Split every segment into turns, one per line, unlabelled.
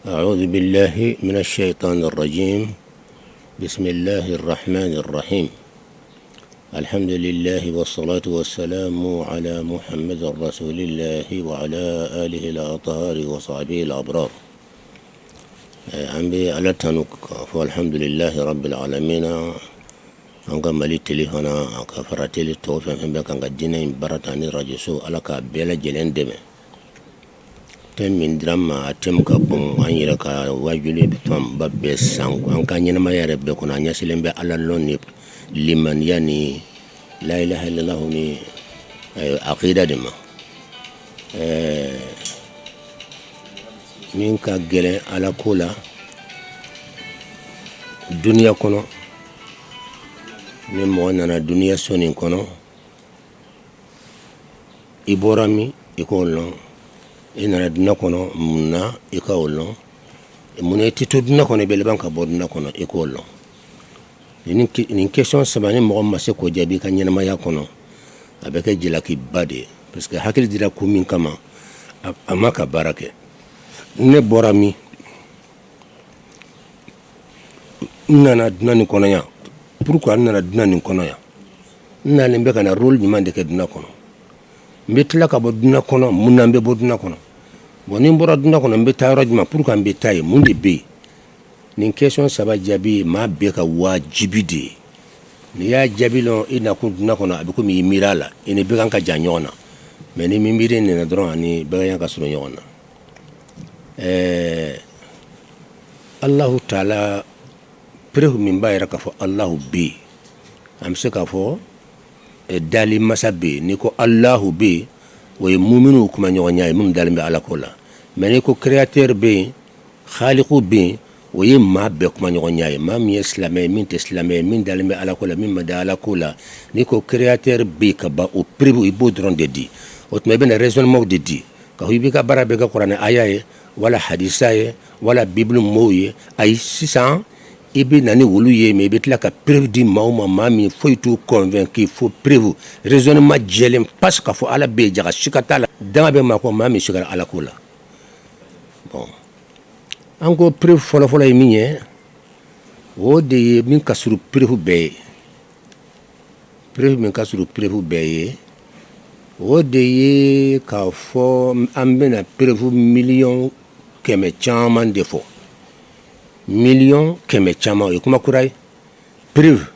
أعوذ بالله من الشيطان الرجيم. بسم الله الرحمن الرحيم. الحمد لله والصلاة والسلام على محمد رسول الله وعلى آله الأطهار وصحبه الأبرار. أنبي على تنوك فالحمد لله رب العالمين. أنك ملي تليفنا أنك فراتيلي توفى أنك أنك دينين براتاني رجسو ألك بيلا جلين دمي min drama atem ka bon anyira ka wajuli bitam babbe sanko an kan nyina mayare be ko na nyasilembe ala lonni liman yani la ilaha illallah ni aqida dema min ka gele ala kula dunya kono min mo nana dunya sonin kono iborami ikolno ina dina kono munna ikawolno munne tito dina kono be leban ka bodna kono ikolno ni question sabani mo ma se ko jabi kan nyama ya kono abeka jila ki bade parce que hakil dira ko min kama amaka barake ne borami nana dina ni kono ya pourquoi nana dina ni kono ya nana mbeka na rôle ni mande ke dina kono mbetla ka bodna kono munna mbe bodna kono boni mbora duna kono mbe tayro juma pour kan be tay mundi be nin question saba jabi ma be ka wajibi de ni ya jabi lo ina ku duna kono abiku mi mirala ene be kan ka janyona mais ni mi mire ne na dron ani be yan ka sunu nyona Allah taala prehu min bayra ka fo Allah be am se ka fo dali masabe ni ko Allah be way mu'minu kuma nyonya mun dalbe ala kola mais ko créateur be khaliqu be way ma be kuma nyonya ma mi islamé min islamé min dalbe ala kola min madala kola ni ko créateur be ka ba au pribu ibo dron de di ot me ben raisonnement de di ka hibi ka barabe ka qur'an ayaye wala hadisaye wala bible moye ay 600 ibi nani wulu ye mais betla ka preuve di mauma mami faut tout convaincre faut preuve raisonnement jelem parce que faut ala be jaga shikatala dama be mako mami shikara ala kula bon ango preuve folo minye o de min kasuru preuve min kasuru preuve be o de ye ka fo ambena preuve million keme chaman defo million keme chama e kuma kurai preuve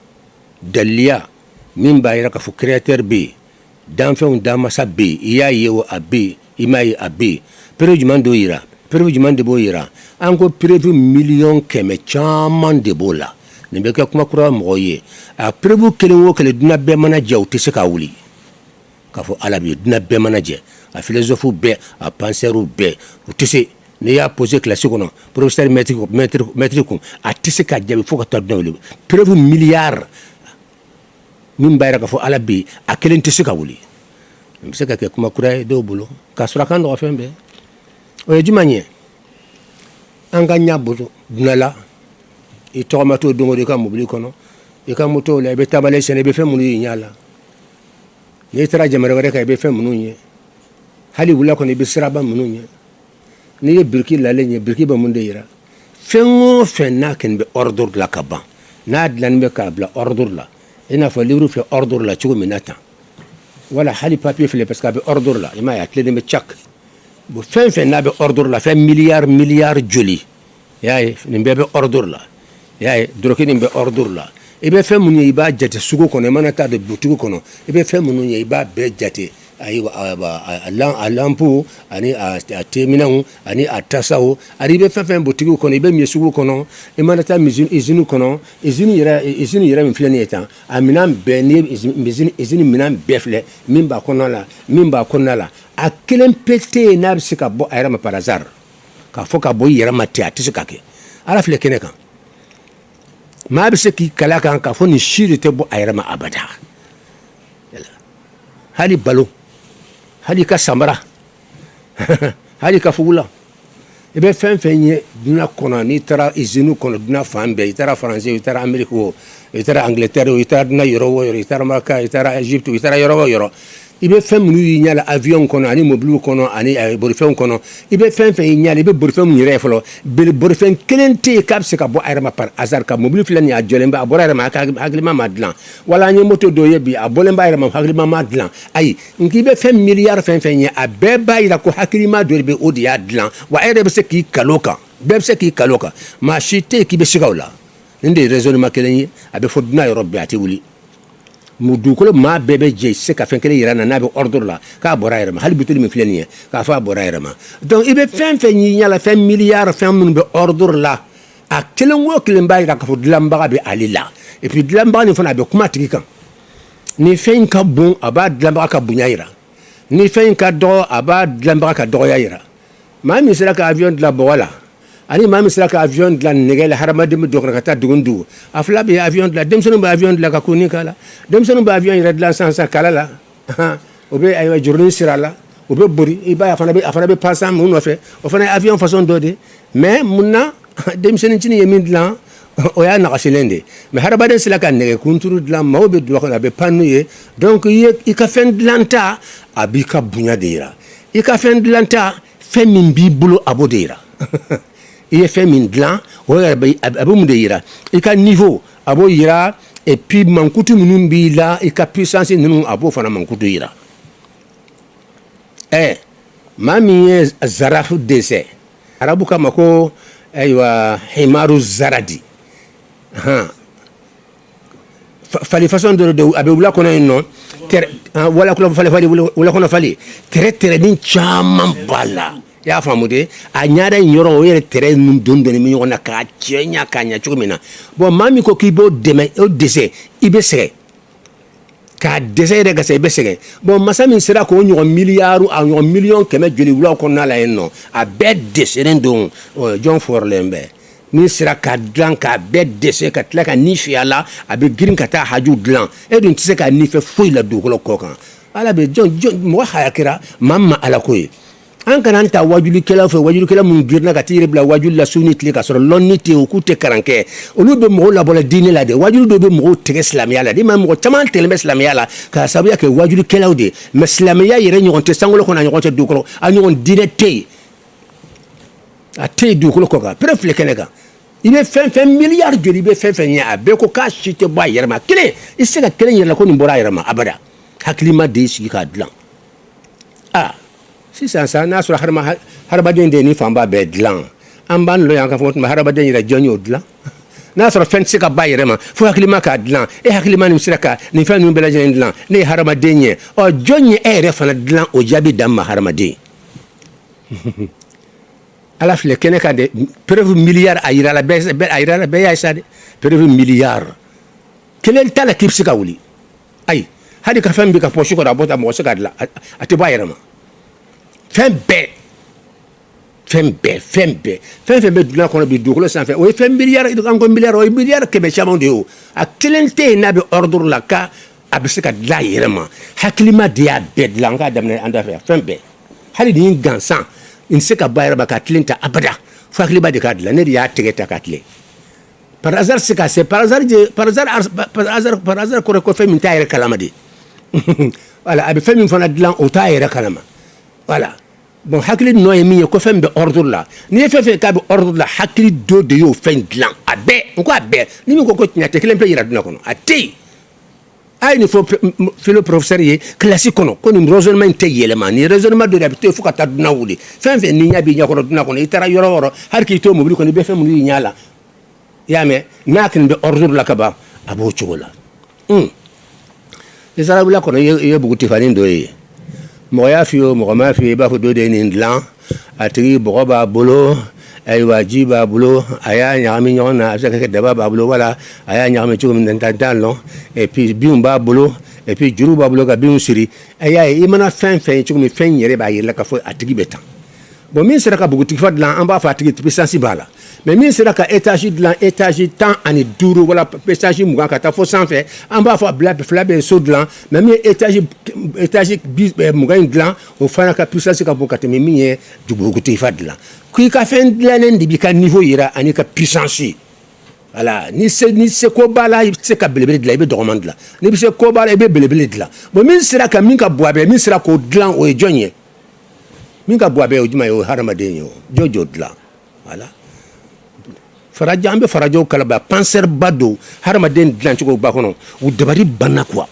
dalia min bayira ka fu créateur be dan fe da masa be iya yewo abe imai abe preuve jumando ira preuve jumande bo ira anko preuve million keme chama de bola ne be ka kuma kura mo ye a preuve kele wo kele duna be manager o tese ka wuli ka fu alabi duna be manager a philosophe be a penseur be o tese ne y'a posé classe kono professeur maître ko atise ka jabi fo ka tadna wuli preuve milliard min bayra ka fo ala bi a kelen tise ka wuli mse ka ke kuma kura do bulo ka sura kan do fembe o jumanye anga nyabuto dunala e tomato do ngodi ka mobili kono e ka moto le be tabale sene be femu ni nyala ne tara jamare wore ka be femu nunye hali wula kono be siraba mununye ni ye birki la lenye birki ba munde yira fengo fenna ken be ordre la kaba na adlan be kabla ordre la ina fa livre fe ordre la chugo minata wala hali papier fele parce que be ordre la ima ya tle be chak bo fenna be ordre la fe milliard joli yaay ni be ordre la yaay droke ni be ordre la e be fe munye iba jate sugo kono manata de butugo kono e be fe munye iba be jate aywa alampu ani ateminangu ani atasao aribe fafen botigu kono ibe miesugu kono emanata izinu kono izinu yera mfilani eta aminam beni izinu minam befle mimba kono la akelen pete na bisika bo ayra ma par hasard ka foka bo yera mate atisika ke ala fle keneka ma bisiki kala kan ka foni shiri te bo ayra ma abada hali balo hali ka samara hali ka fugula ebe fenye duna kono ni tara izinu kono duna fambe itara français itara amerique itara angleterre itara duna euro itara maka itara egypte itara euro i bɛ fɛn minnu y'i ɲɛ la avion kɔnɔ ani mobile kɔnɔ ani bolifɛnw kɔnɔ i bɛ fɛn fɛn y'i ɲɛ la i bɛ bolifɛn min yɛrɛ ye fɔlɔ bolifɛn kelen tɛ yen k'a bɛ se ka bɔ a yɛrɛ ma par hasard ka mobile filɛ nin ye a jɔlen bɛ a bɔra a yɛrɛ ma a ka hakilima ma dilan wala an ye moto dɔw ye bi a bɔlen b'a yɛrɛ ma hakilima ma dilan ayi nk'i bɛ fɛn miliyari fɛn fɛn ye a bɛɛ b'a yira ko hakilima dɔ de bɛ o de y'a dilan wa e yɛrɛ bɛ se k'i kalo kan bɛɛ bɛ se k'i kalo kan maa si tɛ yen k'i bɛ siga o la nin de ye raisonnement kelen ye a bɛ fɔ dunan yɔrɔ bɛɛ a tɛ wuli dugukolo maa bɛɛ bɛ jɛ se ka fɛn kelen yira na n'a bɛ ordre la k'a bɔra a yɛrɛ ma hali bitɔn min filɛ nin ye k'a fɔ a bɔra a yɛrɛ ma donc i bɛ fɛn fɛn y'i ɲɛ la fɛn miliyari fɛn minnu bɛ ordre la a kelen o kelen b'a yira k'a fɔ dilanbaga bɛ ale la et puis dilanbaga nin fana a bɛ kuma tigi kan ni fɛn in ka bon a b'a dilanbaga ka bonya yira ni fɛn in ka dɔgɔ a b'a dilanbaga ka dɔgɔya yira maa min sera ka avion dilan bɔgɔ la ani maa min sera ka avion dilan nɛgɛ la hadamaden bɛ dɔ ka taa dugu ni dugu a fila bɛ avion dilan denmisɛnninw bɛ avion dilan ka koni k'a la denmisɛnninw bɛ avion yɛrɛ dilan sisan kala la o bɛ ayiwa jurunin sira la o bɛ bori i b'a ye a fana bɛ pasan mun nɔfɛ o fana ye avion façon dɔ de mais mun na denmisɛnnincinin ye min dilan o y'a nagasilen de mais hadamaden sera ka nɛgɛ kunturu dilan maaw bɛ dugu kɔnɔ a bɛ pan n'u ye donc i ka fɛn dilan ta a b'i ka bonya de yira i ka fɛn dilan ta fɛn min b'i bolo a b'o de yira i ye fɛn min dilan o yɛrɛ a bɛ mun de yira i ka niveau a b'o yira et puis mankutu minnu b'i la i ka puissance ninnu a b'o fana mankutu yira maa min ye zarafu dɛsɛ arabu k'a ma ko ayiwa himaru zaradi fali façon dɔ de a bɛ wula kɔnɔ yen nɔ wula kɔnɔ fali tɛrɛtɛrɛnin caman b'a la i y'a faamu de a ɲaada in yɔrɔ o yɛrɛ tɛrɛ ninnu donni min ɲɔgɔn na k'a cɛ ɲa k'a ɲa cogo min na bon maa min ko k'i b'o dɛmɛ o dɛsɛ i bɛ sɛgɛn k'a dɛsɛ yɛrɛ ka se i bɛ sɛgɛn bon masa min sera k'o ɲɔgɔn miliyari a ɲɔgɔn miliyɔn kɛmɛ joli wulaw kɔnɔna la yen nɔ a bɛɛ dɛsɛlen don jɔn fɔrɔlen bɛ min sera ka dilan k'a bɛɛ dɛsɛ ka tila ka ni fiyɛ a la a bɛ girin ka taa haju dilan e dun tɛ se ka ni fɛ foyi la dugukolo kɔ kan ala bɛ jɔn mɔgɔ haya kɛra maa min ma ala ko ye an kana an ta wajulikɛlaw fɛ wajulikɛla minnu girinna ka t'i yɛrɛ bila wajuli la su ni tile ka sɔrɔ lɔnni tɛ yen u k'u tɛ kalan kɛ olu bɛ mɔgɔw labɔla diinɛ la de wajuli dɔw bɛ mɔgɔw tigɛ silamɛya la de ma mɔgɔ caman tɛgɛlen bɛ silamɛya la k'a sababuya kɛ wajulikɛlaw de mais silamɛya yɛrɛ ɲɔgɔn tɛ sankolo kɔnɔ a ɲɔgɔn tɛ dugukolo a ɲɔgɔn diinɛ tɛ yen a tɛ yen dugukolo kɔ kan pere filɛ kɛnɛ kan i bɛ fɛn fɛn miliyari joli i bɛ fɛn fɛn ye a bɛɛ ko k'a si tɛ bɔ a yɛrɛ ma kelen i tɛ se ka kelen yɛrɛ la ko nin bɔra a yɛrɛ ma abada hakilima de y'i sigi k'a dilan sisan sa n'a sɔrɔ hadamaden de ye nin fanba bɛɛ dilan an b'an lɔ yan k'a fɔ hadamaden yɛrɛ jɔn y'o dilan n'a sɔrɔ fɛn tɛ se ka ba yɛrɛ ma fo hakilima k'a dilan e hakilima nin sera ka nin fɛn ninnu bɛɛ lajɛlen dilan ne ye hadamaden ye jɔn ye e yɛrɛ fana dilan o jaabi dan ma hadamaden ala filɛ kɛnɛ kan de preuve miliyari a yira la bɛɛ y'a ye sa de preuve miliyari kelen t'a la k'i bɛ se ka wuli ayi hali ka fɛn bɛ ka pɔsi kɔnɔ a bɔ ta mɔgɔ se ka dilan a tɛ bɔ a yɛrɛ ma fɛn bɛɛ bɛ dunan kɔnɔ bi dugukolo sanfɛ o ye fɛn miliyari an ko miliyari o ye miliyari kɛmɛ caman de ye o a kelen tɛ yen n'a bɛ ordre la ka a bɛ se ka dilan a yɛrɛ ma hakilima de y'a bɛɛ dilan an k'a daminɛ an da fɛ fɛn bɛɛ hali ni gansan n tɛ se ka ba yɛrɛ ma ka tilen ta abada fo hakilima de k'a dilan ne de y'a tɛgɛ ta ka tilen par hasard se ka se par hasard kɔrɔ ko fɛn min t'a yɛrɛ kalama de voilà a bɛ fɛn min fana dilan o t'a yɛrɛ kalama voilà bon hakili nɔ ye min ye ko fɛn bɛ ordre la n'i ye fɛn fɛn k'a bɛ ordre la hakili dɔ de y'o fɛn dilan a bɛɛ n ko a bɛɛ ni min ko tiɲɛ tɛ kelen bɛ yira dunan kɔnɔ a tɛ yen a ye nin fɔ philo professeur ye kilasi kɔnɔ ko nin raisonnement in tɛ yɛlɛma nin raisonnement dɔ de a bɛ to yen fo ka taa dunan wuli fɛn fɛn n'i ɲɛ b'i ɲɛkɔrɔ dunan kɔnɔ i taara yɔrɔ o yɔrɔ hali k'i to mobili kɔnɔ i bɛ fɛn minnu y'i ɲɛ la i y'a mɛn n'a kɔni bɛ ordre la ka ban a b'o cogo la i taara wula kɔnɔ i ye bugutifani dɔ ye mɔgɔ y'a f'i ye o mɔgɔ m'a f'i ye i b'a fɔ dɔ de ye nin dilan a tigi bɔgɔ b'a bolo ayiwa ji b'a bolo a y'a ɲagami ɲɔgɔn na a bɛ se ka kɛ daba b'a bolo wala a y'a ɲagami cogo min na n t'a dɔn et puis binw b'a bolo et puis juru b'a bolo ka binw siri a y'a ye i mana fɛn fɛn ye cogo min fɛn yɛrɛ b'a yɛlɛ k'a fɔ a tigi bɛ tan bon min sera ka bugutigifa dilan an b'a fɔ a tigi puissance b'a la mais min sera ka étage dilan étage 15 wala étage 20 ka taa fo sanfɛ an b'a fɔ a bila fila bɛ so dilan mais min ye étage 20 dilan o fana ka puissance ka bon ka tɛmɛ min ye bugutigifa dilan k'i ka fɛn dilannen de b'i ka niveau yira ani ka puissance Voilà, ni se ko bala se ka belebele de la ibe dogman de la ni se ko bala ibe belebele de la bon min sera ka min ka boabe min sera ko dlan o jonye min ka boabe o juma yo haramaden yo jojo de la voilà faraja ambe farajo kala ba panser bado haramaden dlan ci ko ba kono u dabari banna quoi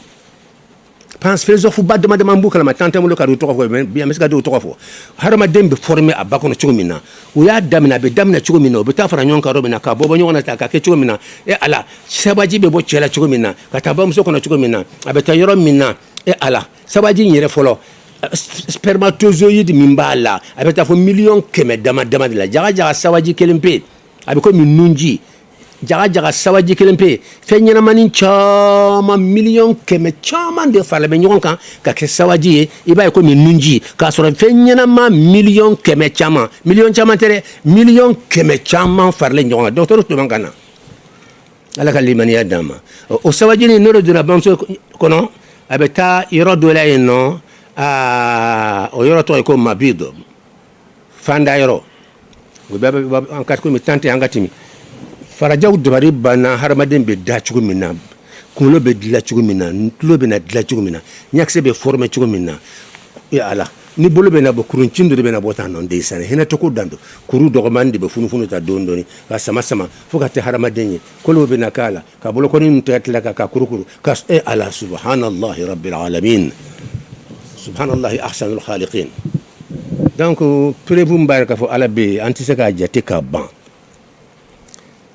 pense philosophe ba dama dama mbukala ma tante mo lo ka do to ko bien mes ka do to ko haramaden be formé a ba kono ci ko minna o ya damina be damina ci ko minna o be ta fara nyon ka robina ka bobo nyon na ta ka ke ci ko minna e ala sabaji be bo cela ci ko minna ka ta ba mo so kono ci ko minna abe ta yoro minna e ala sabaji nyere folo spermatozoïde mimbala abe ta fo million keme dama dama de la jaga sabaji kelimpe abe ko min nunji jaga sawaji kelempe fenyana manin chama million keme chama de fala be nyon kan ka ke sawaji e ba ko min nunji ka so fenyana ma million keme chama million chama tere million keme chama farle nyon docteur to mangana ala kalimani adama o sawaji ni no de la banso kono abeta yoro do la eno o yoro to ko mabido fanda yoro go baba en kat ko mi tante angatimi farajaw dabari bana haramaden be da chugo minna kulo be dila chugo minna tulo be na dila chugo minna nyakse be former chugo minna ya ala ni bolo be na bo kurun cindo be na bota non de sane hena to ko dando kuru do mande be funu ta dondoni ka sama fuka te haramaden kolo be na kala ka bolo ko ni to yatla ka kuru ka ala subhanallahi rabbil alamin subhanallahi ahsanul khaliqin donc preuve mbaraka fo ala be antisaka jate ka ban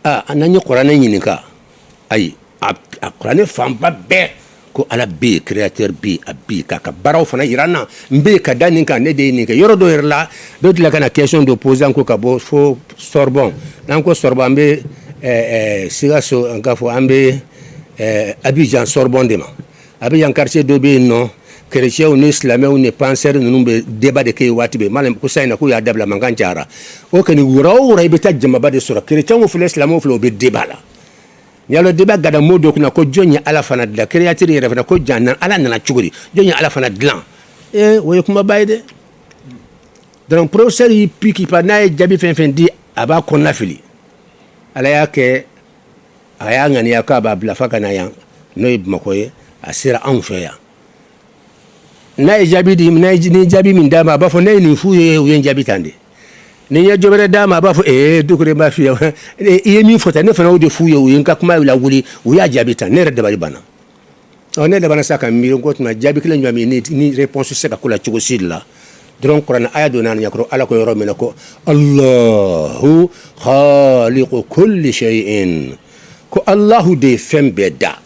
anani Qur'an yinika ay Qur'an famba be ko ala be créateur be abi ka baraw fana irana mbe ka dani ka ne de ni ka yoro do irla do la kana question de poser ko ka bo fo Sorbonne donc Sorbonne be sigaso nga fo ambe Abidjan Sorbonne de ma Abidjan quartier do be no chrétien ou islamien ou ne penseur nous be débat de ke watibe malam ko sayna ko ya dabla manganjara o kani wuraw ray be tajjama bade sura chrétien ou fle islamien ou be débat la yalo débat gada modo kuna ko jonya ala fana de la créature yere fana ko janna ala nana chuguri jonya ala fana de lan e wo kuma bayde donc professeur yi piki pa na jabi fen di aba ko nafili ala yake aya ngani yakaba bla fakana yan noyib makoye asira anfeya na jabi di na ni jabi min dama ba fo nay ni fu ye jabi tande ni ya jobere dama ba fo dukure ma fi e mi fota ne fana o de fu ye nka kuma la wuli o ya jabi tan ne re de bari bana on ne de bana saka mi ngot ma jabi kila nyami ni réponse se ka kula chugo sidla donc Qur'an aya do nan yakro ala ko yoro men ko Allahu khaliqu kulli shay'in ko Allahu de fembeda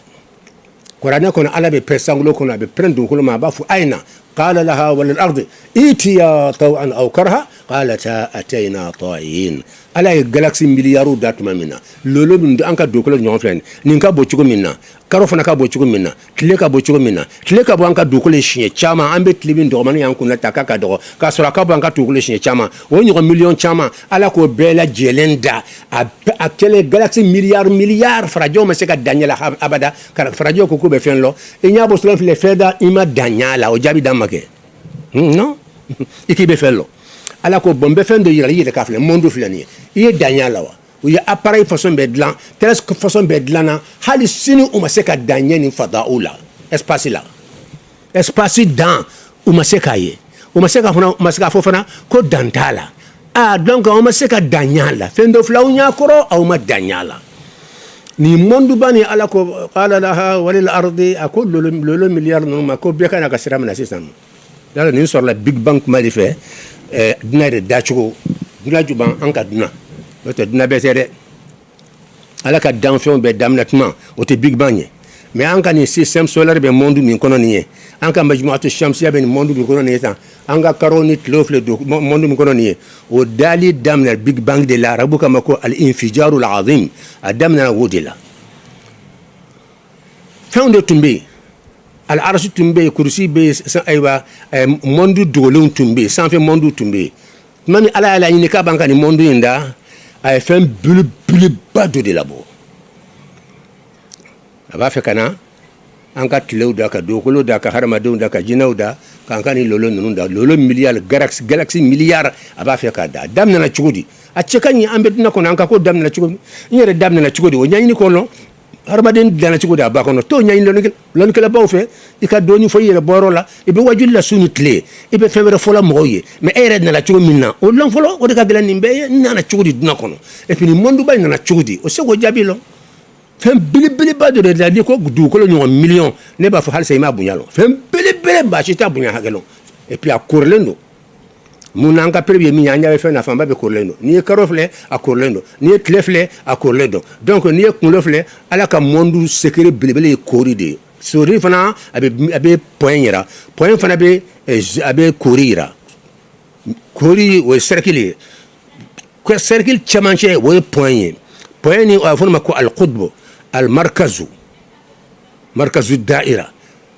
Qur'an ko ala be persangulo ko na be prendu ko ma ba fu aina qala laha wal ardi itiya tawan aw karha qalata atayna ta'in ala galaxy miliyaru datuma mina lolo dum anka do ko nyon fen ninka bo chugo minna karo fana ka bo chugo minna tile ka bo chugo minna tile ka bo anka do ko le shinye chama ambe tlibin do man yan kunna takaka do ka sura ka bo anka to ko le shinye chama o nyo million chama ala ko bela jelenda a kele galaxy milliard frajo ma se ka daniela abada kar frajo ko be fen lo e nya bo sula le feda ima daniela o jabi damake non ikibe fello ala ko bombe fen do yira yite kafle mondo flani ye daniela wa ou ya appareil façon be blanc presque façon be blanc hali sini o ma se ka daniela fadaula espace dans o ma se ka ye o ma se ka fona o ma se ka fofana ko dantala donc o ma se ka daniela fen do flaw nya koro o ma daniela ni mondu bani ala ko qala laha walil ardi akullu lolo milliard no ma ko be kana ka siram na system dala ni sur la big bang ma di fe dina de dachugo dina juban anka dina to dina be sere ala ka danfion be damnatman o te big bang mais anka ni système solaire be mondu min kono ni anka majmuatu shamsiya be mondu min kono ni tan anka karoni tlofle do mondu min kono ni o dali damna big bang de la rabu kama ko al infijaru al azim adamna wudila founder tumbe al arsh tumbe kursi be aywa mondu dolon tumbe sans fait mondu tumbe mani ala ni ka banka ni mondu inda ay fem bul badu de labo aba fe kana an ka tilew da ka dugukolo da ka hadamadenw da ka jinɛw da k'an ka ni lolo ninnu da lolo miliyari galaxy miliyari a b'a fɛ k'a da a daminɛna cogo di a cɛ ka ɲi an bɛ diinɛ kɔnɔ an ka ko daminɛna cogo di n yɛrɛ daminɛna cogo di o ɲɛɲini kɔnɔ hadamaden dilanna cogo di a ba kɔnɔ t'o ɲɛɲini lɔnnikɛlabaw fɛ i ka dɔɔni fɔ i yɛrɛ bɔyɔrɔ la i bɛ wajuli la su ni tile i bɛ fɛn wɛrɛ fɔla mɔgɔw ye mais e yɛrɛ nana cogo min na o lɔn fɔlɔ o de ka gɛlɛn nin bɛɛ ye n nana cogo di diinɛ kɔnɔ et puis nin monduba in nana cogo di o se k'o jaabi lɔn fɛn belebeleba dɔ de la n'i ko dugukolo ɲɔgɔn miliyɔn ne b'a fɔ halisa i m'a bonya lɔn fɛn belebele maa si t'a bonya hakɛ lɔn et puis a korilen don mun n'an ka pere ye min ye an ɲa bɛ fɛn na fanba bɛ korilen don n'i ye karo filɛ a korilen don n'i ye tile filɛ a korilen don donc n'i ye kunkolo filɛ ala ka monde secret belebele ye kori de ye sori fana a bɛ point yira point fana bɛ a bɛ kori yira kori o ye cercle ye cercle cɛmancɛ o ye point ye point ni a bɛ fɔ o ma ko al-qutb al-markazu da'ira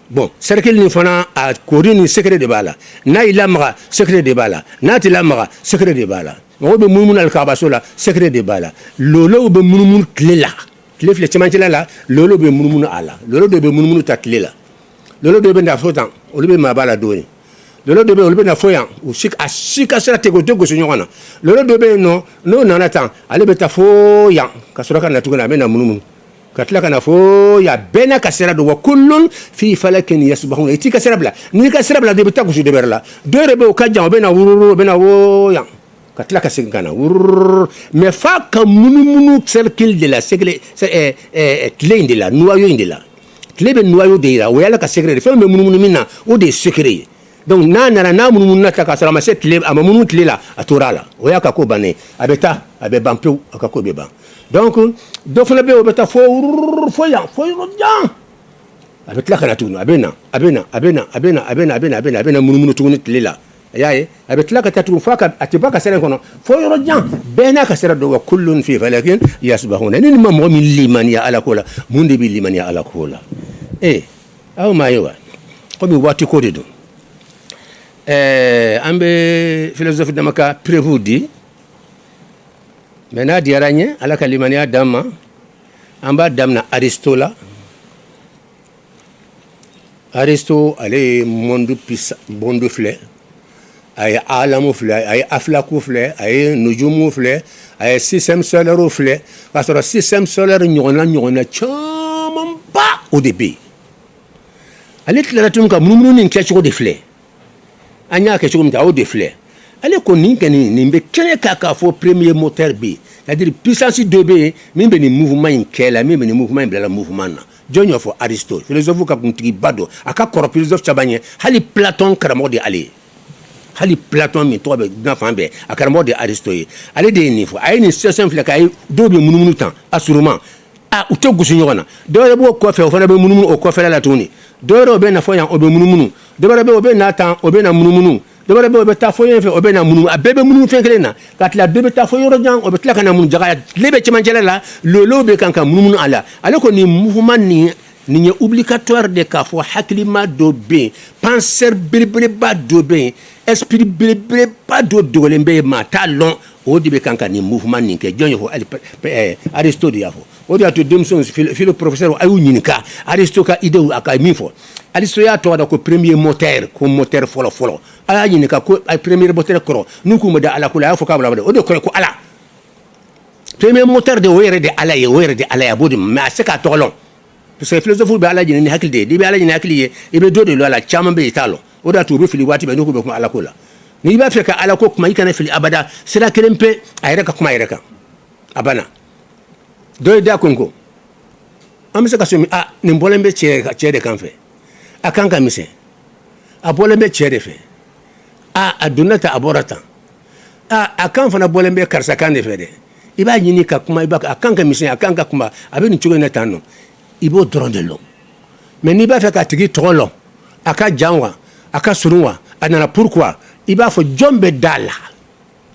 bon cercle ni fana a kori ni secret de b'a la n'a y'i lamaga secret de b'a la n'a t'i lamaga secret de b'a la mɔgɔw bɛ munumunu alikabaso la secret de b'a la lolow bɛ munumunu tile la tile filɛ cɛmancɛla la lolo bɛ munumunu a la lolo dɔ bɛ munumunu ta tile la lolo dɔ bɛ na fo tan olu bɛ maa b'a la dɔɔni lolo dɔ bɛ olu bɛ na fo yan a si ka sira tɛ o tɛ gosi ɲɔgɔn na lolo dɔ bɛ yen nɔ n'o nana tan ale bɛ taa fo yan ka sɔrɔ ka na tuguni a bɛ na munumunu ka tila ka na fo ya bɛɛ n'a ka sira don wa kullun fi falakin yasbahun i t'i ka sira bila n'i ka sira bila dɔ bɛ taa gosi dɔ wɛrɛ la dɔ yɛrɛ bɛ o ka jan o bɛ na wururu o bɛ na wo yan ka tila ka segin ka na wururu mais f'a ka munumunu cercle de la tile in de la noyau in de la tile bɛ noyau de yira o y'ala ka secret de fɛn bɛ munumunu min na o de ye secret ye donc n'a nana n'a munumunu na ta ka sɔrɔ a ma se tile a ma munumunu tile la a tora a la o y'a ka ko bannen a bɛ taa a bɛ ban pewu a ka ko bɛ ban donc dɔ fana bɛ yen o bɛ taa fo yan fo yɔrɔ jan a bɛ tila ka na tuguni a bɛ na munumunu tuguni tile la a y'a ye a bɛ tila ka taa tuguni fo a tɛ ba ka sira in kɔnɔ fo yɔrɔ jan bɛɛ n'a ka sira dɔ wa kullun fi falakin yasbahun ni ma mɔgɔ min limaniya ala ko la mun de bɛ limaniya ala ko la aw m'a ye wa komi waati ko de don an bɛ philosophe dama ka prévu di mais n'a diyara n ye ala ka limaniya d'an ma an b'a daminɛ Aristo la Aristo ale ye monde filɛ a ye alamu filɛ a ye afilaku filɛ a ye nujumu filɛ a ye système solaire filɛ k'a sɔrɔ système solaire ɲɔgɔnna camanba o de bɛ yen ale tilara tuguni ka munumunu nin kɛcogo de filɛ an y'a kɛ cogo min ta o de filɛ ale ko nin bɛ kɛnɛ k'a fɔ premier moteur bɛ yen c'est-à-dire puissance dɔ bɛ yen min bɛ nin mouvement in kɛ la min bɛ nin mouvement in bila la mouvement na jɔn y'o fɔ Aristote philosophe ka kuntigiba dɔ a ka kɔrɔ philosophe caman ye hali Platon karamɔgɔ de ale ye hali Platon min tɔgɔ bɛ diɲɛ fan bɛɛ a karamɔgɔ de Aristote ye ale de ye nin fɔ a ye nin situation filɛ k'a ye dɔw bɛ munumunu tan assurément u tɛ gosi ɲɔgɔn na dɔw yɛrɛ b'o kɔfɛ o fana bɛ munumunu o kɔfɛla la tuguni dɔw yɛrɛ o bɛ na fɔ yan o bɛ munumunu dɔw yɛrɛ bɛ o bɛ na tan o bɛ na munumunu dɔw yɛrɛ bɛ o bɛ taa fɔ yan fɛ o bɛ na munumunu a bɛɛ bɛ munumunu fɛn kelen na ka tila bɛɛ bɛ taa fɔ yɔrɔ jan o bɛ tila ka na munumunu jaga tile bɛ cɛmancɛla la lolo bɛ kan ka munumunu a la ale ko nin mouvement nin ye obligatoire de k'a fɔ hakilima dɔ bɛ yen penseur belebeleba dɔ bɛ yen esprit belebeleba dɔ dogolen bɛ yen maa t'a lɔn o de bɛ kan ka nin mouvement nin kɛ jɔn ye fɔ Aristote y'a fɔ o de y'a to denmisɛnw philo professeur a y'u ɲininka Aristote ka idée a ka min fɔ Aristote y'a tɔgɔ da ko premier moteur ko moteur fɔlɔ a y'a ɲininka ko premier moteur kɔrɔ n'u k'u ma da ala ko la a y'a fɔ k'a bɛ o de kɔrɔ ko ala premier moteur de o yɛrɛ de ala ye a b'o de mais a se k'a tɔgɔ lɔn parce que philosophe bɛ ala ɲini ni hakili de ye n'i bɛ ala ɲini hakili ye i bɛ dɔ de lɔ a la caman bɛ yen i t'a lɔn o de y'a to u bɛ fili waati bɛɛ n'u k'u bɛ kuma ala ko la n'i b'a fɛ ka ala ko kuma i kana fili abada sira kelen pe a yɛrɛ ka kuma a yɛrɛ kan a banna dɔ ye da ko an bɛ se ka so min nin bɔlen bɛ cɛ de kan fɛ a kan ka misɛn a bɔlen bɛ cɛ de fɛ a donna tan a bɔra tan a kan fana bɔlen bɛ karisa kan de fɛ dɛ i b'a ɲini ka kuma a kan ka misɛn a kan ka kuma a bɛ nin cogo in na tan nɔ i b'o dɔrɔn de lɔn mais n'i b'a fɛ k'a tigi tɔgɔ lɔn a ka jan wa a ka surun wa a nana pourquoi i b'a fɔ jɔn bɛ da la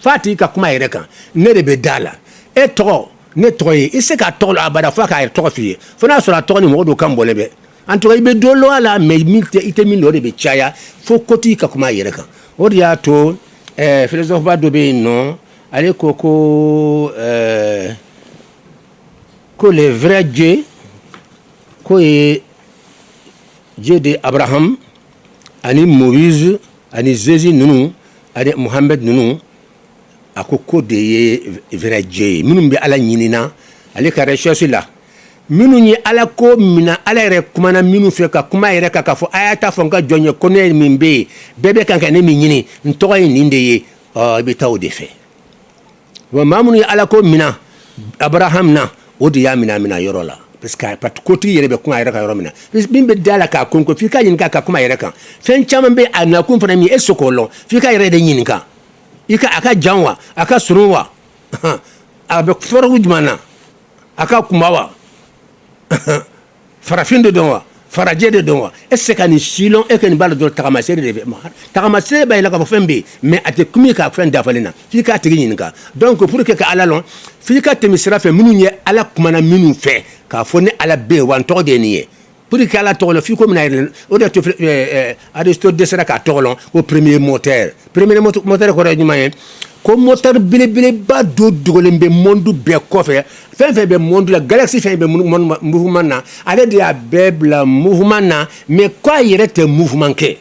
f'a tigi ka kuma a yɛrɛ kan ne de bɛ da la e tɔgɔ ne tɔgɔ ye i se k'a tɔgɔ lɔn abada fo k'a yɛrɛ tɔgɔ f'i ye fo n'a sɔrɔ a tɔgɔ ni mɔgɔ dɔw kan bɔlen bɛ en tout cas i bɛ dɔ lɔn a la mais i tɛ min dɔn o de bɛ caya fo kotigi ka kuma a yɛrɛ kan o de y'a to philosophe ba dɔ bɛ yen nɔ ale ko le vrai Dieu k'o ye Dieu de Abraham ani Moïse ani Jésus nunu ani Muhammad nunu ako ko de ye vrai Dieu minnu bɛ Ala ɲinina ale ka recherche la minnu ye Ala ko mina Ala yɛrɛ kumana minnu fɛ ka kuma yɛrɛ ka fɔ a y'a ta fɔ n ka jɔn ye ko ne min bɛ yen bɛɛ bɛ kan ka ne min ɲini n tɔgɔ ye nin de ye i bɛ taa o de fɛ wa maa minnu ye Ala ko mina Abraham na o de y'a mina yɔrɔ la parce que kotigi yɛrɛ bɛ kuma a yɛrɛ ka yɔrɔ min na min bɛ da la k'a konko f'i ka ɲininka ka kuma yɛrɛ kan fɛn caman bɛ a nakun fana min e se k'o lɔn f'i ka yɛrɛ de ɲininka a ka jan wa a ka surun wa a bɛ fɔrɔgu jumɛn na a ka kunba wa farafin de dɔn wa farajɛ de dɔn wa e se ka nin si lɔn e ka nin b'a la dɔrɔn tagamasere de fɛ tagamasere b'a yɛlɛ k'a fɔ fɛn bɛ yen mais a tɛ kun k'a fɛn dafalen na f'i k'a tigi ɲininka donc pour que ka Ala lɔn f'i ka tɛmɛ sira fɛ minnu ye Ala kumana minnu fɛ k'a fɔ ni Ala bɛ yen wa n tɔgɔ de ye nin ye pour que Ala tɔgɔ lɔn f'i ko mina yɛrɛ o de to Aristote dɛsɛra k'a tɔgɔ lɔn ko premier moteur kɔrɔ ye jumɛn ye ko moteur belebeleba dɔ dogolen bɛ monde bɛɛ kɔfɛ fɛn fɛn bɛ monde la galaxie fɛn bɛ mouvement na ale de y'a bɛɛ bila mouvement na mais k'a yɛrɛ tɛ mouvement kɛ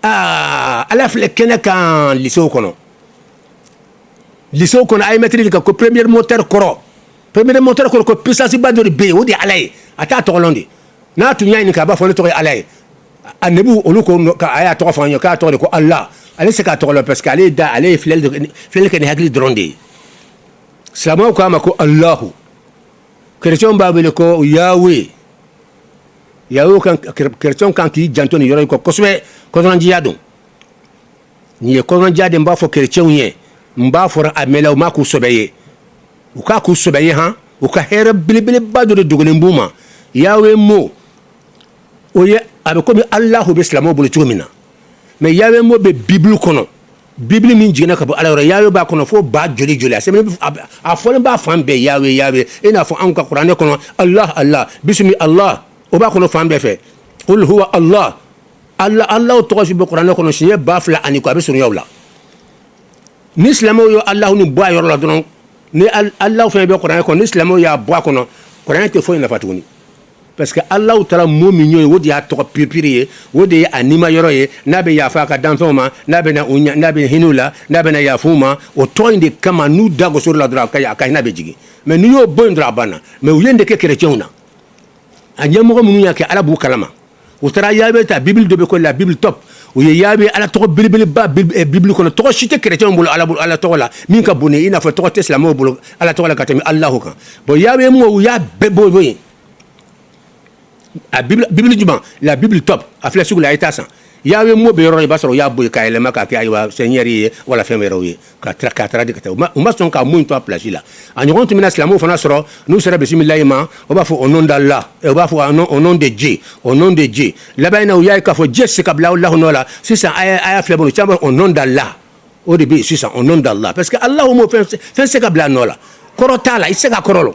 Ala filɛ kɛnɛ kan lycée kɔnɔ a ye maîtrise kɛ ko premier moteur kɔrɔ ko puissance ba dɔ de bɛ yen o de ye Ala ye a t'a tɔgɔ lɔn de n'a tun y'a ɲini k'a b'a fɔ ne tɔgɔ ye Ala ye a nebu olu ko a y'a tɔgɔ fɔ an ye k'a tɔgɔ de ko Allah ale se k'a tɔgɔ lɔn parce que ale ye filɛli kɛ ni hakili dɔrɔn de ye silamɛw k'a ma ko Allahu chrétiens b'a wele ko Yahweh kan chrétiens kan k'i janto nin yɔrɔ in kɔ kosɛbɛ kɔnɔnandiya don nin ye kɔnɔnandiya de n b'a fɔ chrétiens ye n b'a fɔra a mɛnna u ma k'u sɛbɛ ye u k'a k'u sɛbɛ ye u ka hɛrɛ belebeleba dɔ de dogolen b'u ma Yahweh mo o ye a bɛ komi Allahu bɛ silamɛw bolo cogo min na mais Yahweh mo bɛ Bible kɔnɔ Bible min jiginna ka bɔ Ala yɔrɔ Yahweh b'a kɔnɔ fo ba joli a sɛbɛn a fɔlen b'a fan bɛɛ Yahweh i n'a fɔ anw ka kuranɛ kɔnɔ Allah bisimi Allah o b'a kɔnɔ fan bɛɛ fɛ qul huwa Allah tɔgɔ si bɛ kuranɛ kɔnɔ siɲɛ 2000 ani kɔ a bɛ surunya la ni silamɛw ye Allahu ni bɔ a yɔrɔ la dɔrɔn ni Allahu fɛn bɛ kuranɛ kɔnɔ ni silamɛw y'a bɔ a kɔnɔ kuranɛ tɛ foyi nafa tuguni parce que Allahu taala mo min ye o de y'a tɔgɔ piripiri ye o de ye a nima yɔrɔ ye n'a bɛ yafa a ka danfɛnw ma n'a bɛ hinɛ la n'a bɛna yafa u ma o tɔgɔ in de kama n'u da gosora la dɔrɔn a ka hinɛ bɛ jigin mais n'i y'o bɔ yen dɔrɔn a banna mais u ye nin de kɛ chrétiens na a ɲɛmɔgɔ minnu y'a kɛ Ala b'u kalama u taara Yahweh ta Bible dɔ bɛ ko la Bible top u ye Yahweh Ala tɔgɔ belebeleba Bible kɔnɔ tɔgɔ si tɛ chrétiens bolo Ala tɔgɔ la min ka bon i n'a fɔ tɔgɔ tɛ silamɛw bolo Ala tɔgɔ la ka tɛmɛ Allahu kan bon Yahweh mo u y'a bɛɛ bɔ yen a Bible jumɛn la Bible top a filɛ sugu la a ye taa san Yahweh mo bɛ yɔrɔ i b'a sɔrɔ u y'a bɔ yen k'a yɛlɛma k'a kɛ ayiwa Seigneur ye wala fɛn wɛrɛw ye k'a taara di ka taa u ma sɔn k'a mo in to a place la a ɲɔgɔn tɛmɛna silamɛw fana sɔrɔ n'u sera bisimilayi ma o b'a fɔ au nom d'Allah u b'a fɔ au nom de Dieu laban in na u y'a ye k'a fɔ Dieu se ka bila Allahu nɔ la sisan a y'a filɛ bolo caman au nom d'Allah o de bɛ yen sisan au nom d'Allah parce que Allahu mo fɛn se ka bila a nɔ la kɔrɔ t'a la i se ka kɔrɔ lɔn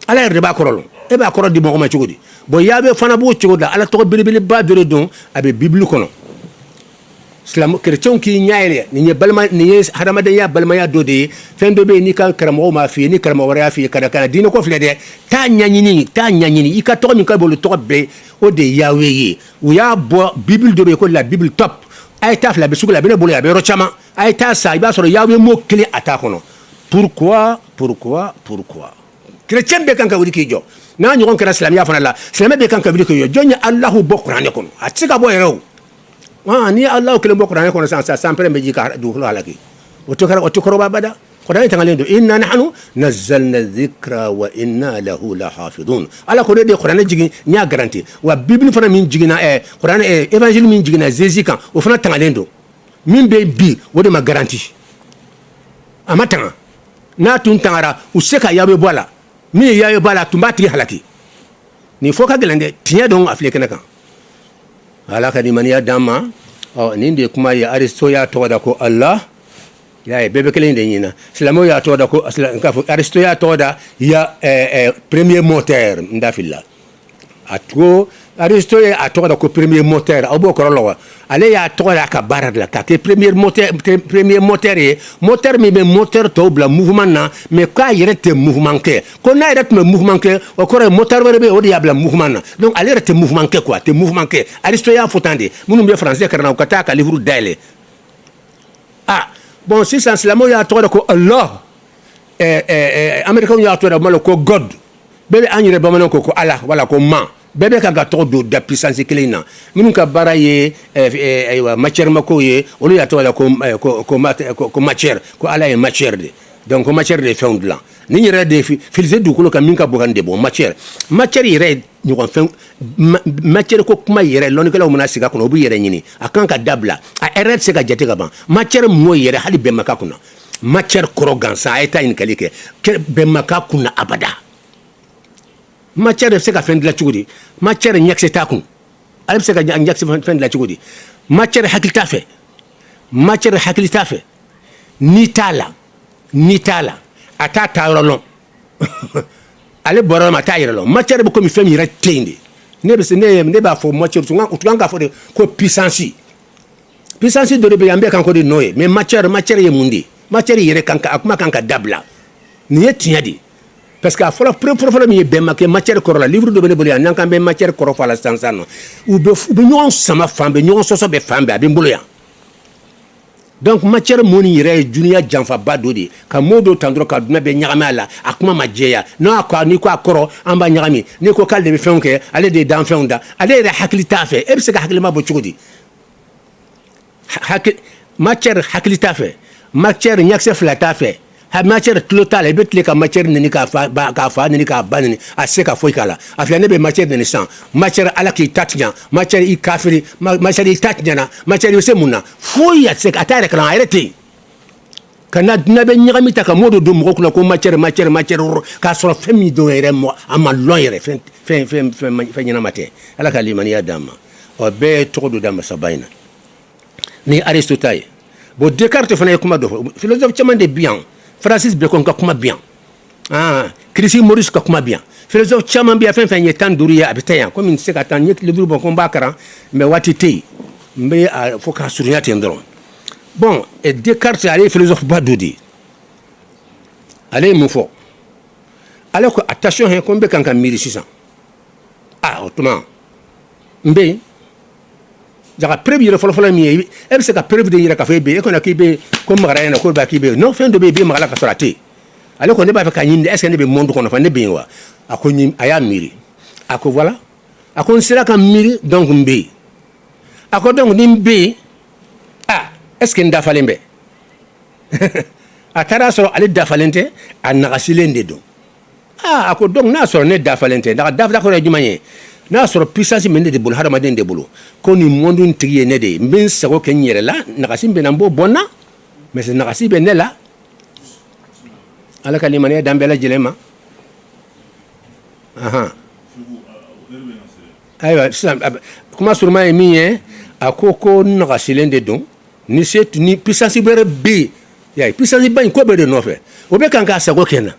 Ala yɛrɛ de b'a kɔrɔ lɔn e b'a kɔrɔ di mɔgɔ ma cogo di bon Yahweh fana b'o cogo la Ala tɔgɔ belebeleba dɔ de don a bɛ Bible kɔnɔ silamɛ chrétiens k'i ɲɛ yɛlɛ nin ye hadamadenya balimaya dɔ de ye fɛn dɔ bɛ yen n'i ka karamɔgɔw m'a f'i ye ni karamɔgɔ wɛrɛ y'a f'i ye ka diinɛ ko filɛ dɛ taa ɲɛɲini i ka tɔgɔ min ka bolo tɔgɔ bɛɛ o de ye Yahweh ye u y'a bɔ Bible dɔ bɛ yen ko la Bible top a ye taa fila a bɛ sugu la a bɛ ne bolo a bɛ yɔrɔ caman a ye taa sa i b'a sɔrɔ Yahweh mo kelen a t'a kɔnɔ pourquoi chrétien bɛɛ kan ka wuli k'i jɔ n'a ɲɔgɔn kɛra silamɛya fana la silamɛ bɛɛ kan ka wuli k'i jɔ jɔn ye Allahu bɔ kuranɛ kɔnɔ a tɛ se ka bɔ yɛrɛ o ni Allahu kelen bɔ kuranɛ kɔnɔ sisan sanpɛrɛn bɛ ji ka dugukolo halaki o tɛ kɔrɔba bada kuranɛ tangalen don inna nahnu nazzalna dhikra wa inna lahu lahafidun Ala ko de kuranɛ jigin n y'a garanti wa Bible fana min jiginna kuranɛ évangile min jiginna Jésus kan o fana tangalen don min bɛ bi o de ma garanti a ma tanga n'a tun tangara u se ka Yahweh bɔ a la min ye Yahweh bɔ a la tun b'a tigi halaki nin fɔ ka gɛlɛn dɛ tiɲɛ don a filɛ kɛnɛ kan Ala ka nimaniya d'an ma nin de kuma ye Aristote y'a tɔgɔ da ko Allah y'a ye bɛɛ bɛ kelen de ɲina silamɛw y'a tɔgɔ da ko k'a fɔ Aristote y'a tɔgɔ da premier moteur n da filila a ko Aristo a tɔgɔ da ko premier moteur aw b'o kɔrɔ la wa ale y'a tɔgɔ da a ka baara de la k'a kɛ premier moteur ye moteur min bɛ moteur tɔw bila mouvement na mais k'a yɛrɛ tɛ mouvement kɛ ko n'a yɛrɛ tun bɛ mouvement kɛ o kɔrɔ ye moteur wɛrɛ bɛ yen o de y'a bila mouvement na donc ale yɛrɛ tɛ mouvement kɛ quoi a tɛ mouvement kɛ Aristo y'a fɔ tan de minnu bɛ français kalan na u ka taa a ka livre dayɛlɛ ah bon sisan silamɛw y'a tɔgɔ da ko Allah américains y'a tɔgɔ da malo ko God bɛɛ bɛ an yɛrɛ bamananw ko Allah wala ko ma bɛɛ bɛ ka ka tɔgɔ don da puissance kelen in na minnu ka baara ye matière mako ye olu y'a tɔgɔ la ko matière ko ala ye matière de donc ko matière de fɛnw dilan ni yɛrɛ de filise dugukolo kan min ka bon kan de bon matière yɛrɛ ye ɲɔgɔn fɛn matière ko kuma yɛrɛ lɔnnikɛlaw mana sigi a kɔnɔ u bɛ yɛrɛ ɲini a kan ka dabila a erreur tɛ se ka jate ka ban matière mɔɔ yɛrɛ hali bɛn ma k'a kunna matière kɔrɔ gansan a ye taa ɲininkali kɛ bɛn ma k'a kunna abada matière bɛ se ka fɛn dilan cogo di matière ɲɛkisɛ t'a kun ale bɛ se ka ɲɛkisɛ fɛn dilan cogo di matière hakili t'a fɛ matière hakili t'a fɛ ni t'a la a t'a taa yɔrɔ lɔn ale bɔra yɔrɔ ma a t'a yɛrɛ lɔn matière bɛ komi fɛn min yɛrɛ tɛ yen de ne b'a fɔ matière u tun kan k'a fɔ de ko puissance dɔ de bɛ yen an bɛɛ kan ko de nɔ ye mais matière ye mun de ye matière yɛrɛ a kuma kan ka dabila nin ye tiɲɛ de ye parce que a fɔlɔ min ye bɛnba kɛ matière kɔrɔ la livre dɔ bɛ ne bolo yan n'an kan bɛ matière kɔrɔ fɔ a la sisan nɔ u bɛ ɲɔgɔn sama fan bɛɛ ɲɔgɔn sɔsɔ bɛ fan bɛɛ a bɛ n bolo yan donc matière mɔni yɛrɛ ye dunuya janfaba dɔ de ye ka mot dɔ tan dɔrɔn ka dunuya bɛɛ ɲagami a la a kuma ma jɛya n'i ko a kɔrɔ an b'a ɲagami n'i ko k'ale de bɛ fɛnw kɛ ale de ye danfɛnw da ale yɛrɛ hakili t'a fɛ e bɛ se ka hakilima bɔ cogo di matière hakili t'a fɛ matière ɲɛkisɛ fila t'a fɛ matière tulo t'a la i bɛ tile ka matière neni k'a fa neni k'a ba neni a se ka foyi k'a la a filɛ ne bɛ matière neni san matière ala k'i ta tiɲɛ matière i kafiri matière i ta tiɲɛna matière i bɛ se mun na foyi a tɛ se a t'a yɛrɛ kalan a yɛrɛ tɛ yen ka na dunan bɛ ɲagami ta ka mot dɔ don mɔgɔ kunna ko matière k'a sɔrɔ fɛn min don yɛrɛ a ma lɔn yɛrɛ fɛn ɲɛnama tɛ ala ka limaniya d'an ma ɔ bɛɛ ye tɔgɔ dɔ d'a ma saba in na ni Aristote ta ye bon Descartes fana ye kuma dɔ fɔ philosophe caman de bi yan Francis Bacon ka kuma bi yan Christie Maurice ka kuma bi yan philosophe caman bi yan fɛn fɛn ye 15 ye a bɛ taa yan komi n tɛ se ka taa n ye livre bɔ ko n b'a kalan mais waati tɛ yen n bɛ fɔ k'a surunya ten dɔrɔn bon Descartes ale ye philosophe ba dɔ de ye ale ye mun fɔ ale ko attention ko n bɛ kan ka miiri sisan o tuma n bɛ yen jaga preuve yɛrɛ fɔlɔfɔlɔ min ye e bɛ se ka preuve de yɛrɛ k'a fɔ e bɛ yen e kɔni k'i bɛ ko magara ɲɛna ko k'i bɛ yen non fɛn dɔ bɛ yen i bɛ magala ka sɔrɔ a tɛ yen ale ko ne b'a fɛ k'a ɲini est ce que ne bɛ monde kɔnɔ fa ne bɛ yen wa a ko a y'a miiri a ko voilà a ko n sera ka miiri donc n bɛ yen a ko donc ni n bɛ yen est ce que n dafalen bɛ a taara sɔrɔ ale dafalen tɛ a nagasilen de don a ko donc n'a sɔrɔ ne dafalen tɛ dafa kɔrɔ ye jumɛn ye n'a sɔrɔ puissance min de bolo hadamaden de bolo ko nin monde in tigi ye ne de ye n bɛ n sago kɛ n yɛrɛ la nagasi bɛ na n b'o bɔ n na mais nagasi bɛ ne la ala ka limaniya d'an bɛɛ lajɛlen ma ayiwa sisan kuma suruma ye min ye a ko nagasilen de don ni puissance wɛrɛ bɛ yen puissance ba in ko bɛ de nɔfɛ o bɛ kan k'a sago kɛ n na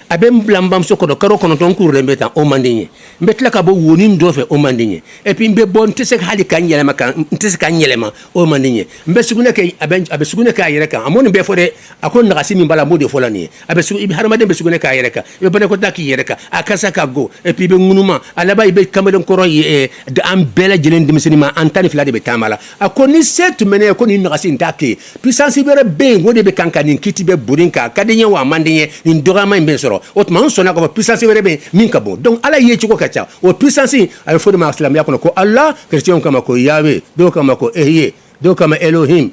a bɛ n bila n bamuso kɔrɔ kalo 9 kurulen bɛ tan o man di n ye n bɛ tila ka bɔ wonin dɔ fɛ o man di n ye et puis n bɛ bɔ n tɛ se hali ka n tɛ se ka n yɛlɛma o man di n ye n bɛ sugunɛ kɛ a bɛ sugunɛ kɛ a yɛrɛ kan a m'o nin bɛɛ fɔ dɛ a ko nagasi min b'a la n b'o de fɔ la nin ye hadamaden bɛ sugunɛ kɛ a yɛrɛ kan i bɛ banakɔtaa k'i yɛrɛ kan a kasa ka go et puis i bɛ ŋunuma a laban i bɛ kamalen kɔrɔ ye an bɛɛ lajɛlen denmisɛnnin ma an 12 de bɛ taama la a ko ni se tun bɛ ne ye ko nin nagasi in t'a kɛ puissance wɛrɛ bɛ yen o de bɛ kan ka nin kiti bɛ boli kan a ka di n ye wa a man di n ye nin dɔgɔyama in bɛ sɔrɔ o tuma an sɔnna ka fɔ puissance wɛrɛ bɛ yen min ka bon donc ala ye cogo ka ca o puissance a bɛ fɔ de ma silamɛya kɔnɔ ko ala chrétien kama ko Yahweh dɔw kama ko Ehyeh dɔw kama Elohim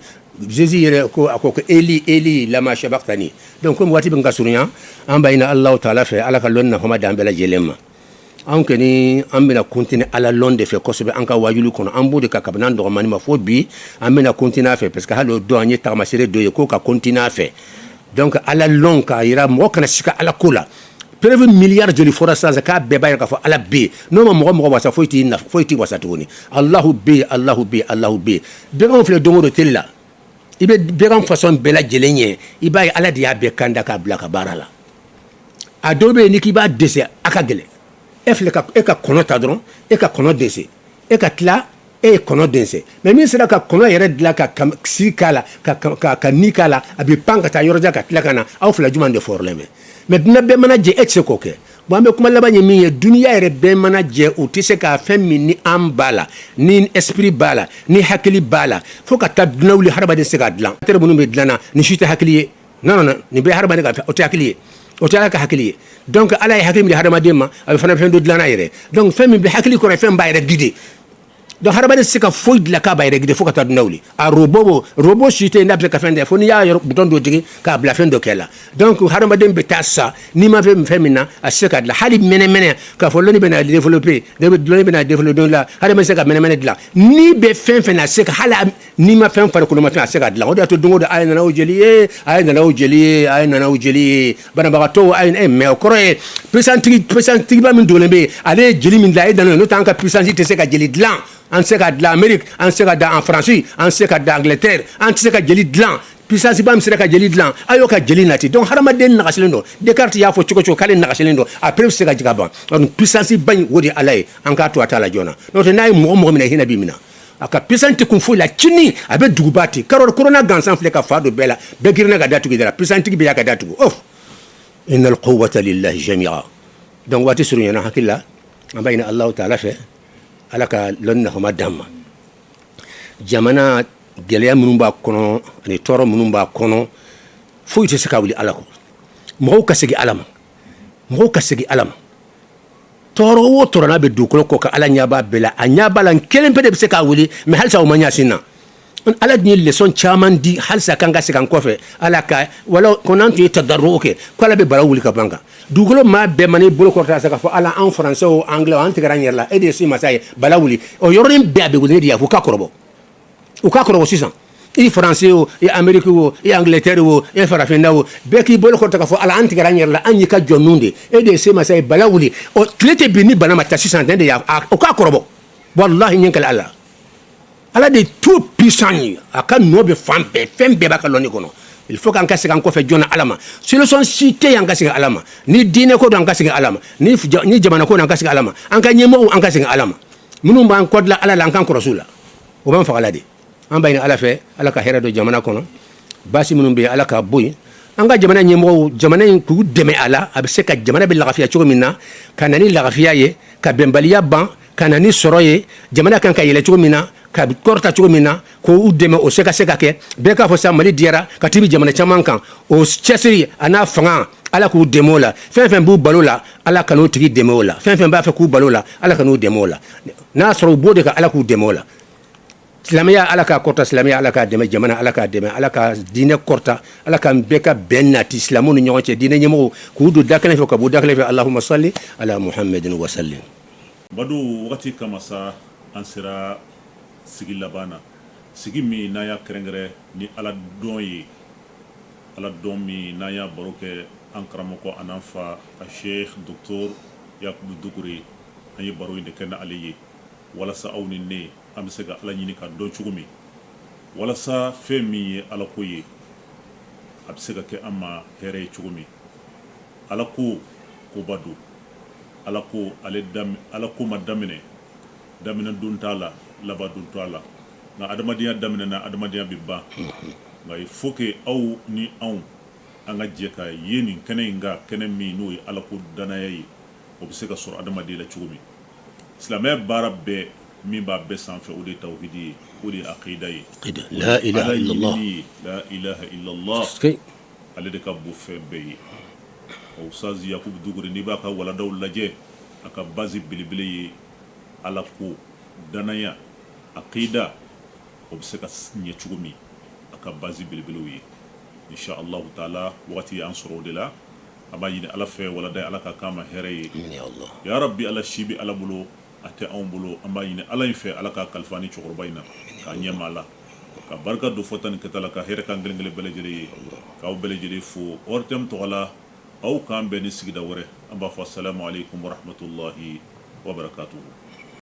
Jésus yɛrɛ ko a ko Eli lama sabachthani donc comme waati bɛ ka surunya an b'a ɲini Alahu taala fɛ ala ka lɔnni nafama d'an bɛɛ lajɛlen ma an kɔni an bɛna continuer ala lɔn de fɛ kosɛbɛ an ka wajulu kɔnɔ an b'o de ka kabini an dɔgɔmani ma fo bi an bɛna continuer a fɛ parce que hali o don an ye tagamasere dɔ ye k'o ka continuer a fɛ donc ala lɔn k'a yira mɔgɔ kana sika ala ko la preuve milliard joli fɔra sisan k'a bɛɛ b'a yira k'a fɔ ala bɛ yen n'o ma mɔgɔ wasa foyi t'i wasa tuguni Allahu bɛ yen Allahu bɛ yen Allahu bɛ yen bɛɛ filɛ don o don teli la i bɛ bɛɛ façon bɛɛ lajɛlen ye i b'a ye ala de y'a bɛɛ kan da k'a bila ka baara la a dɔw bɛ yen ni k'i b'a dɛsɛ a ka gɛlɛn e filɛ e ka kɔnɔ ta dɔrɔn e ka kɔnɔ dɛsɛ e ka tila e ye kɔnɔ dense mais min sera ka kɔnɔ yɛrɛ dilan ka sigi k'a la ka ni k'a la a bɛ pan ka taa yɔrɔ jan ka tila ka na aw fila juman de fɔrɔlen bɛ mais dunuya bɛɛ mana jɛ e tɛ se k'o kɛ bon an bɛ kuma laban ye min ye duniya yɛrɛ bɛɛ mana jɛ u tɛ se k'a fɛn min ni an b'a la ni esprit b'a la ni hakili b'a la fo ka taa dunuya wuli hadamaden se k'a dilan terre minnu bɛ dilan na ni si tɛ hakili ye non non nin bɛɛ hadamaden ka fɛn o tɛ hakili ye o tɛ ala ka hakili ye donc ala ye hakili min di hadamaden ma a bɛ fana fɛn dɔ dilan n'a yɛrɛ donc fɛn min bɛ hakili kɔrɔ fɛn b'a yɛrɛ guider donc hadamaden se ka foyi dilan k'a b'a yɛrɛ guider fo ka taa dunuya wuli a robot si tɛ yen n'a bɛ se ka fɛn dɛ fo n'i y'a yɔrɔ bouton dɔ jigin k'a bila fɛn dɔ kɛ la donc hadamaden bɛ taa sa n'i ma fɛn min na a se ka dilan hali mɛnɛmɛnɛ k'a fɔ lɔnni bɛna développer lɔnni bɛna développer don la hadamaden se ka mɛnɛmɛnɛ dilan n'i bɛ fɛn fɛn na a se ka hali n'i ma fɛn farikolo ma fɛn a se ka dilan o de y'a to don o don a ye nana o jeli ye a ye nana o jeli ye a ye nana o jeli ye banabagatɔw a ye mais o kɔrɔ ye puissance-tigiba min donnen bɛ yen ale ye jeli min dilan a ye dan n'o tɛ an ka puissance tɛ se ka jeli dilan an se ka dilan Amérique an se ka dilan en France an se ka dilan Angleterre an tɛ se ka jeli dilan puissance ba min sera ka jeli dilan a y'o ka jeli nati donc hadamaden nagasilen don Descartes y'a fɔ cogo cogo k'ale nagasilen don après bɛ se ka jigin ka ban donc puissance ba in o de ye ala ye an k'a to a t'a la joona n'o tɛ n'a ye mɔgɔ minɛ hinɛ b'i minɛ a ka puissance tɛ kun foyi la cini a bɛ duguba ten corona gansan filɛ ka fa don bɛɛ la bɛɛ girinna ka datugu la puissance tigi bɛ y'a ka datugu innal quwwata lillahi jami'a donc waati surunyana hakili la an b'a ɲini Alahu taala fɛ ala ka lɔnni nafama d'an ma jamana gɛlɛya minnu b'a kɔnɔ ani tɔɔrɔ minnu b'a kɔnɔ foyi tɛ se ka wuli ala kɔ mɔgɔw ka segin ala ma tɔɔrɔ o tɔɔrɔ n'a bɛ dugukolo kɔ ka ala ɲɛ b'a bɛɛ la a ɲɛ b'a la n kelen pe de bɛ se k'a wuli mais halisa o ma ɲɛsin na ala dun ye leçon caman di halisa kan ka segin an kɔfɛ ala ka wala ko n'an tun ye tadarru'u kɛ ko ala bɛ bara wuli ka ban kan dugukolo maa bɛɛ ma n'i bolo kɔrɔta sa k'a fɔ ala an français o anglais o an tigɛra an yɛrɛ la e de ye si masa ye bala wuli o yɔrɔnin bɛɛ a bɛ wuli ne de ye u ka kɔrɔbɔ sisan i français o i Amérique o i Angleterre o i farafinna o bɛɛ k'i bolo kɔrɔta k'a fɔ ala an tigɛra an yɛrɛ la an y'i ka jɔnninw de e de ye si masa ye bala wuli o tile tɛ bin ni bana ma ta sisan den de y'a o k'a kɔrɔbɔ wallahi ɲɛ kɛlɛ ala ala de tout puissant ye a ka nɔ bɛ fan bɛɛ fɛn bɛɛ b'a ka lɔnni kɔnɔ il faut qu'an ka segin an kɔfɛ joona ala ma solution si tɛ yen an ka segin ala ma ni diinɛ ko don an ka segin ala ma ni jamana ko don an ka segin ala ma an ka ɲɛmɔgɔw an ka segin ala ma minnu b'an kɔ dilan ala la an k'an kɔlɔsi u la o b'an faga la de an b'a ɲini ala fɛ ala ka hɛrɛ don jamana kɔnɔ baasi minnu bɛ yen ala ka bɔ yen an ka jamana ɲɛmɔgɔw jamana in k'u dɛmɛ a la a bɛ se ka jamana bɛ lafiya cogo min na ka na ni lafiya ye ka bɛnbaliya ban ka na ni sɔrɔ ye jamana kan ka yɛlɛ cogo min na ka kɔrɔta cogo min na k'u dɛmɛ o se ka kɛ bɛɛ k'a fɔ sa mali diyara ka tɛmɛ jamana caman kan o cɛsiri a n'a fanga ala k'u dɛmɛ o la fɛn fɛn b'u balo la ala ka n'o tigi dɛmɛ o la fɛn fɛn b'a fɛ k'u balo la ala ka n'u dɛmɛ o la n'a sɔrɔ u b'o de ka ala k'u dɛmɛ o la silamɛya ala k'a kɔrɔta silamɛya ala k'a dɛmɛ jamana ala k'a dɛmɛ ala ka diinɛ kɔrɔta ala ka bɛɛ ka bɛn nati silamɛw ni ɲɔgɔn cɛ diinɛ ɲɛmɔgɔw k'u don da kelen fɛ ka bɔ da kelen fɛ allahumma salli ala muhammadin wa sallim
badu wagati kama sa an sera sigi laban na sigi min n'a y'a kɛrɛnkɛrɛn ni ala dɔn ye ala dɔn min n'a y'a baro kɛ an karamɔgɔ a n'an fa a sheikh docteur yakubu dukure an ye baro in de kɛ n'ale ye walasa aw ni ne an bɛ se ka ala ɲini ka dɔn cogo min walasa fɛn min ye ala ko ye a bɛ se ka kɛ an ma hɛrɛ ye cogo min ala ko koba don ala ko ala ko ma daminɛ don t'a la laban don t'a la nka adamadenya daminɛna adamadenya bɛ ban nka il faut que aw ni anw an ka jɛ ka ye nin kɛnɛ in ka kɛnɛ min n'o ye ala ko danaya ye o bɛ se ka sɔrɔ adamadenya la cogo min silamɛya baara bɛɛ min b'a bɛɛ sanfɛ o de ye tawhidi ye o de ye akida ye
la ilaha illallah
la ilaha illallah ale de ka bon fɛn bɛɛ ye o Ustaz Yakubu Dukure n'i b'a ka waladaw lajɛ a ka base belebele ye ala ko danaya akida o bɛ se ka ɲɛ cogo min a ka base belebelew ye insha Allah taala wagati y'an sɔrɔ o de la a b'a ɲini ala fɛ walada ala ka k'a ma hɛrɛ ye ya rabbi ala si bɛ ala bolo a tɛ anw bolo an b'a ɲini ala in fɛ ala ka kalifa ni cɛkɔrɔba in na k'a ɲɛma la ka barika don fɔta ni kɛta la ka hɛrɛ kan kelen kelen bɛɛ lajɛlen ye k'aw bɛɛ lajɛlen fo ORTM tɔgɔ la aw k'an bɛn ni sigida wɛrɛ an b'a fɔ assalamu alaikum wa rahmatullahi wa barakatuhu